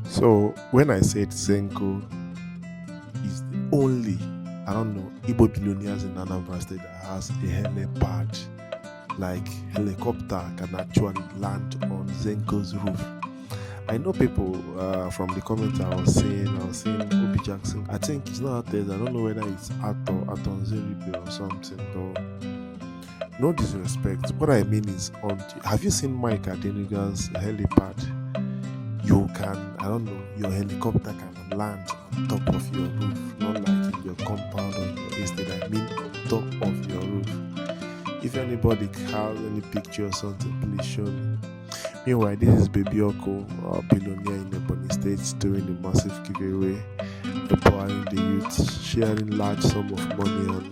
So when I said Zenco is the only, I don't know, Igbo billionaires in Anambra State that has a helipad, like helicopter can actually land on Zenco's roof. I know people from the comments I was seeing Obi Jackson. I think it's not out there. I don't know whether it's Aton Zeribe or something though. No disrespect. What I mean is, have you seen Mike Adenuga's helipad? You can, I don't know, your helicopter can land on top of your roof, not like in your compound or in your estate. I mean, on top of your roof. If anybody has any picture or something, please show me. Meanwhile, this is Baby Oko, a billionaire in Ebony State, doing a massive giveaway, empowering the youth, sharing large sum of money on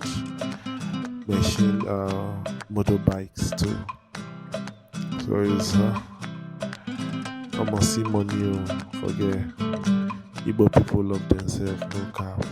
machine motorbikes too. So it's I must see money, forget. Igbo people love themselves, no cap.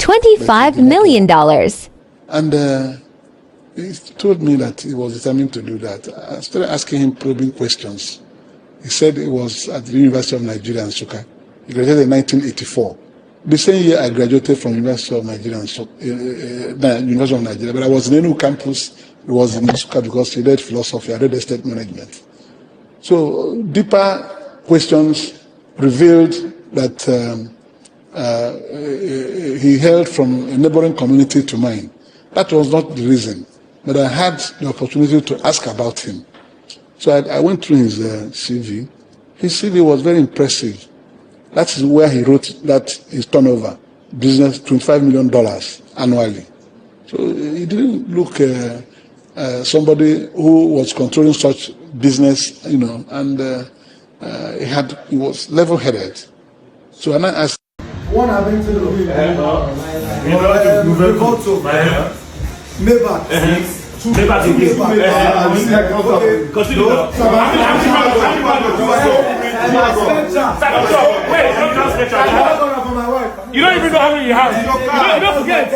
25 million dollars. And he told me that he was determined to do that. I started asking him probing questions. He said he was at the University of Nigeria in Nsukka. He graduated in 1984. The same year I graduated from University of Nigeria, University of Nigeria, but I was in Enugu campus. It was in Nsukka because he read philosophy, I read estate management. So deeper questions revealed that he hailed from a neighboring community to mine. That was not the reason, but I had the opportunity to ask about him. So I went through his CV. His CV was very impressive. That is where he wrote that his turnover, business, $25 million annually. So he didn't look somebody who was controlling such business, and he was level-headed. So when I asked, one having to do with you don't even know how many you have. You don't forget.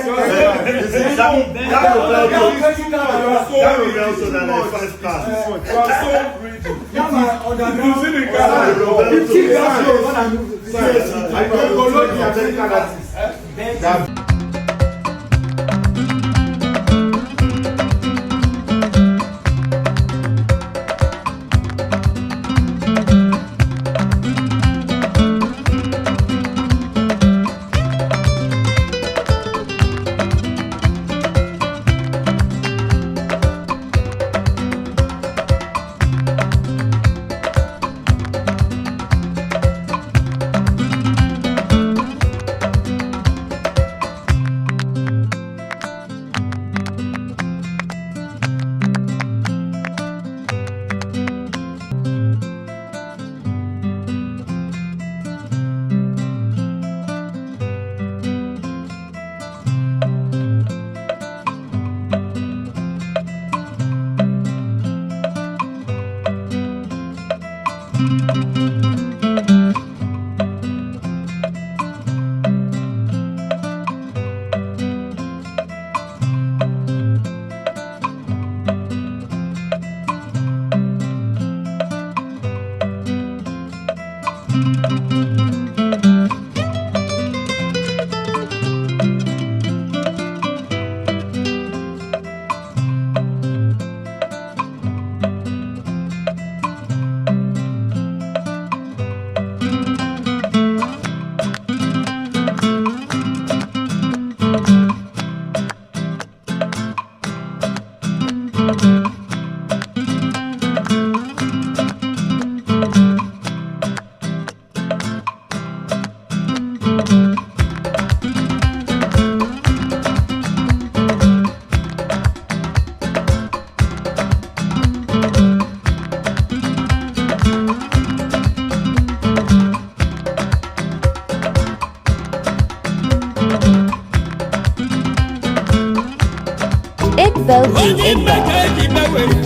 Igbo to Igbo.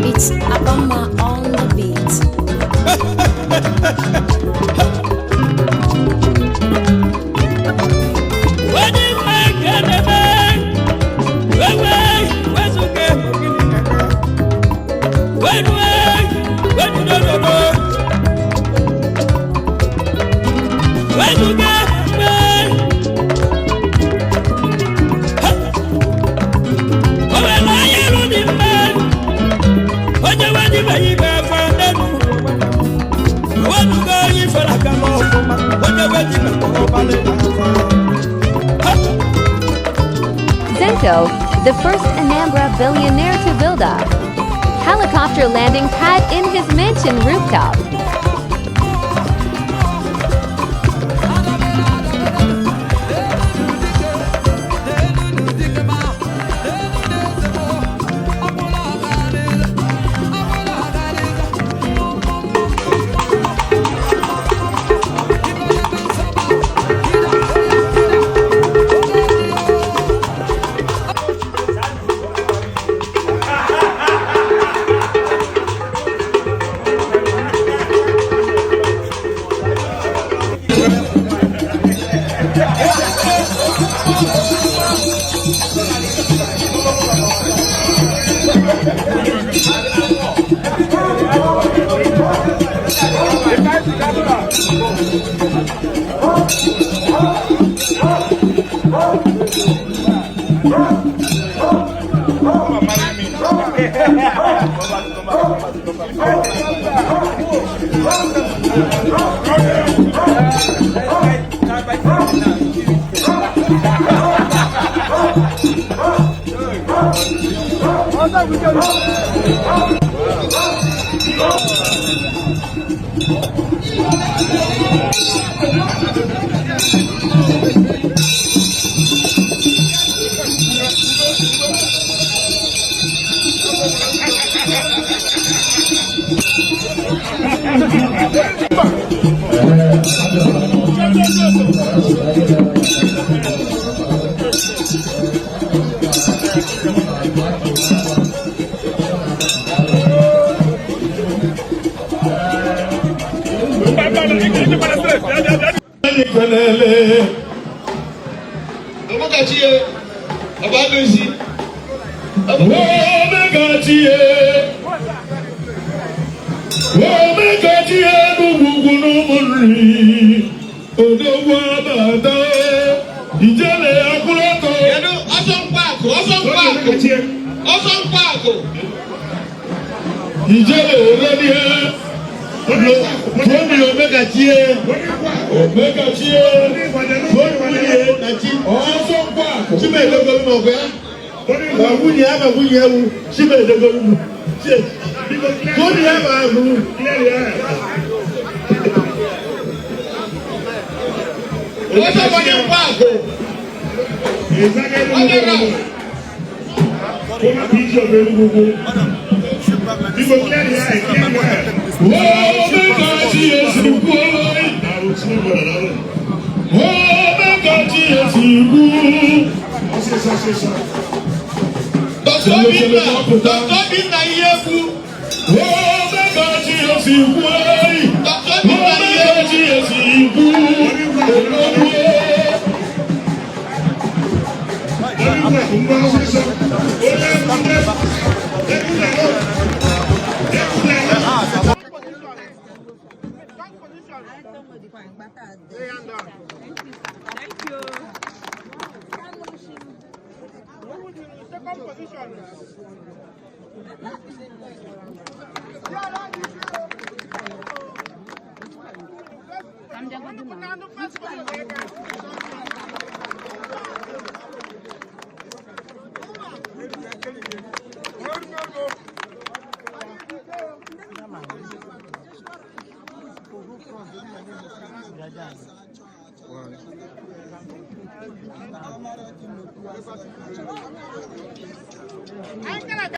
It's Abama on the beat. Zenco, the first Anambra billionaire to build a helicopter landing pad in his mansion rooftop.